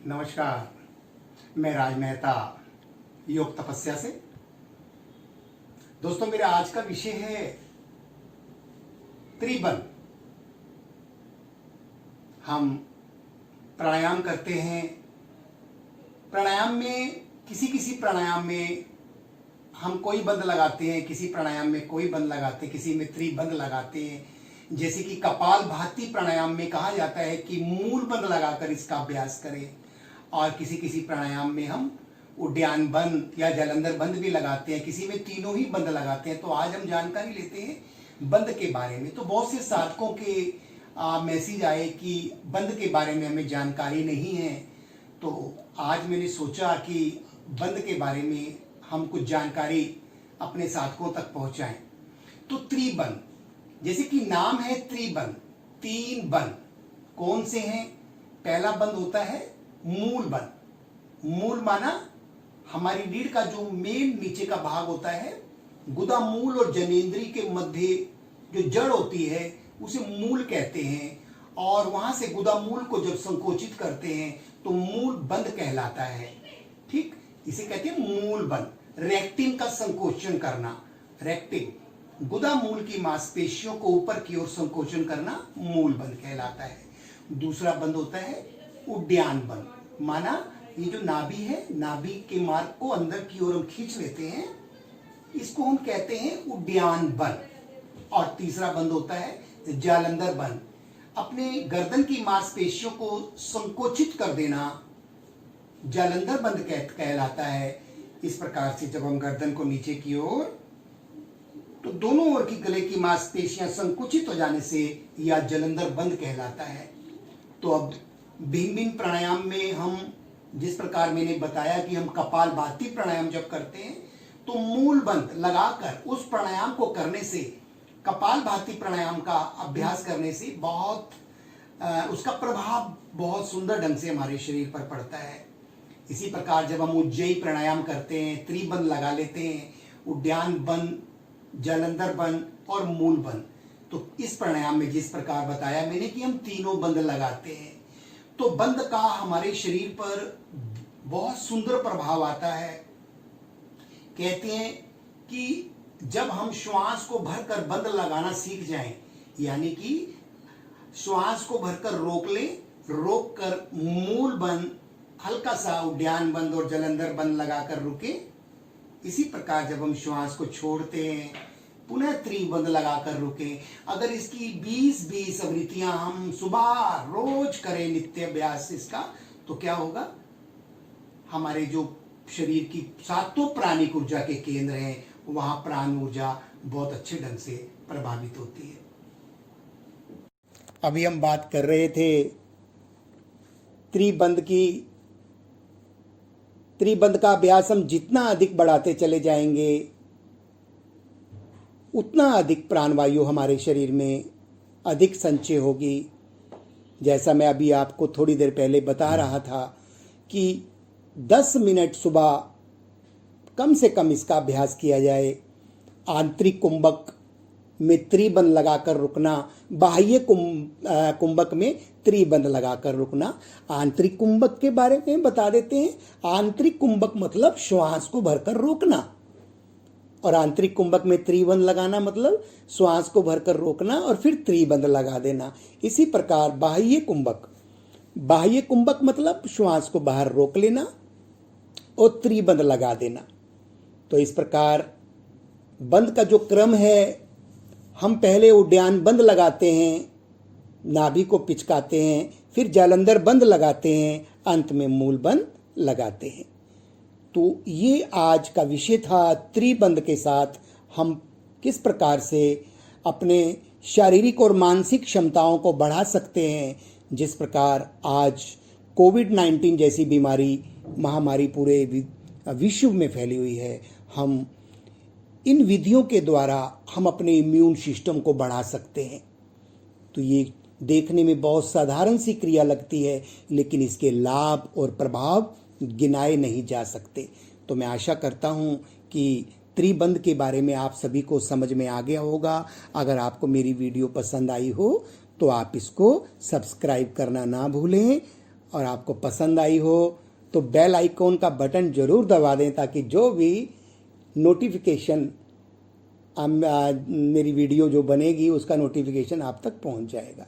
नमस्कार, मैं राज मेहता योग तपस्या से। दोस्तों, मेरा आज का विषय है त्रिबंध। हम प्राणायाम करते हैं। प्राणायाम में किसी प्राणायाम में हम कोई बंध लगाते हैं, किसी प्राणायाम में कोई बंध लगाते हैं, किसी में त्रिबंध लगाते हैं। जैसे कि कपालभाति प्राणायाम में कहा जाता है कि मूल बंध लगाकर इसका अभ्यास करें, और किसी प्राणायाम में हम उड्डयन बंध या जलंधर बंध भी लगाते हैं, किसी में तीनों ही बंध लगाते हैं। तो आज हम जानकारी लेते हैं बंध के बारे में। तो बहुत से साधकों के मैसेज आए कि बंध के बारे में हमें जानकारी नहीं है, तो आज मैंने सोचा कि बंध के बारे में हम कुछ जानकारी अपने साधकों तक पहुंचाएं। तो त्रिबंध, जैसे कि नाम है त्रिबंध, तीन बंध कौन से हैं? पहला बंध होता है मूल बंध। मूल माना हमारी रीढ़ का जो मेन नीचे का भाग होता है, गुदा मूल और जनेंद्री के मध्य जो जड़ होती है उसे मूल कहते हैं। और वहां से गुदा मूल को जब संकोचित करते हैं तो मूल बंध कहलाता है। ठीक, इसे कहते हैं मूल बंध। रेक्टिन का संकोचन करना, रेक्टिन गुदा मूल की मांसपेशियों को ऊपर की ओर संकोचन करना मूल बंध कहलाता है। दूसरा बंध होता है उड्डयन बंध। माना ये जो नाभि है, नाभि के मार्ग को अंदर की ओर हम खींच लेते हैं, इसको हम कहते हैं उड्डयन बंध। और तीसरा बंध होता है जालंधर बंध। अपने गर्दन की मांसपेशियों को संकोचित कर देना जालंधर बंध कहलाता है। इस प्रकार से जब हम गर्दन को नीचे की ओर, तो दोनों ओर की गले की मांसपेशियां संकुचित हो जाने से यह जालंधर बंध कहलाता है। तो अब भिन्न भिन्न प्राणायाम में हम, जिस प्रकार मैंने बताया कि हम कपालभाति प्राणायाम जब करते हैं तो मूल बंध लगाकर उस प्राणायाम को करने से, कपालभाति प्राणायाम का अभ्यास करने से बहुत उसका प्रभाव बहुत सुंदर ढंग से हमारे शरीर पर पड़ता है। इसी प्रकार जब हम उज्जयी प्राणायाम करते हैं, त्रिबंध लगा लेते हैं, उड्डयन बंध, जालंधर बंध और मूल बंध। तो इस प्राणायाम में जिस प्रकार बताया मैंने कि हम तीनों बंध लगाते हैं, तो बंध का हमारे शरीर पर बहुत सुंदर प्रभाव आता है। कहते हैं कि जब हम श्वास को भरकर बंध लगाना सीख जाएं, यानी कि श्वास को भरकर रोक लें, रोक कर मूल बंध, हल्का सा उड्डयन बंध और जालंधर बंध लगाकर रुके। इसी प्रकार जब हम श्वास को छोड़ते हैं, पुनः त्रिबंध लगाकर रुके। अगर इसकी 20-20 आवृत्तियां हम सुबह रोज करें, नित्य अभ्यास इसका, तो क्या होगा? हमारे जो शरीर की सातों प्राणिक ऊर्जा के केंद्र हैं, वहां प्राण ऊर्जा बहुत अच्छे ढंग से प्रभावित होती है। अभी हम बात कर रहे थे त्रिबंध की। त्रिबंध का अभ्यास हम जितना अधिक बढ़ाते चले जाएंगे, उतना अधिक प्राणवायु हमारे शरीर में अधिक संचय होगी। जैसा मैं अभी आपको थोड़ी देर पहले बता रहा था कि 10 मिनट सुबह कम से कम इसका अभ्यास किया जाए। आंतरिक कुंभक में त्रिबंध लगाकर रुकना, बाह्य कुंभक में त्रिबंध लगाकर रुकना। आंतरिक कुंभक के बारे में बता देते हैं। आंतरिक कुंभक मतलब श्वास को भरकर रोकना, और आंतरिक कुंभक में त्रिबंध लगाना मतलब श्वास को भरकर रोकना और फिर त्रिबंध लगा देना। इसी प्रकार बाह्य कुंभक मतलब श्वास को बाहर रोक लेना और त्रिबंध लगा देना। तो इस प्रकार बंध का जो क्रम है, हम पहले उड्डयन बंध लगाते हैं, नाभि को पिचकाते हैं, फिर जालंधर बंध लगाते हैं, अंत में मूल बंध लगाते हैं। तो ये आज का विषय था। त्रिबंध के साथ हम किस प्रकार से अपने शारीरिक और मानसिक क्षमताओं को बढ़ा सकते हैं। जिस प्रकार आज कोविड-19 जैसी महामारी पूरे विश्व में फैली हुई है, हम इन विधियों के द्वारा हम अपने इम्यून सिस्टम को बढ़ा सकते हैं। तो ये देखने में बहुत साधारण सी क्रिया लगती है, लेकिन इसके लाभ और प्रभाव गिनाए नहीं जा सकते। तो मैं आशा करता हूँ कि त्रिबंध के बारे में आप सभी को समझ में आ गया होगा। अगर आपको मेरी वीडियो पसंद आई हो तो आप इसको सब्सक्राइब करना ना भूलें और आपको पसंद आई हो तो बेल आइकॉन का बटन ज़रूर दबा दें, ताकि जो भी नोटिफिकेशन मेरी वीडियो जो बनेगी उसका नोटिफिकेशन आप तक पहुंच जाएगा।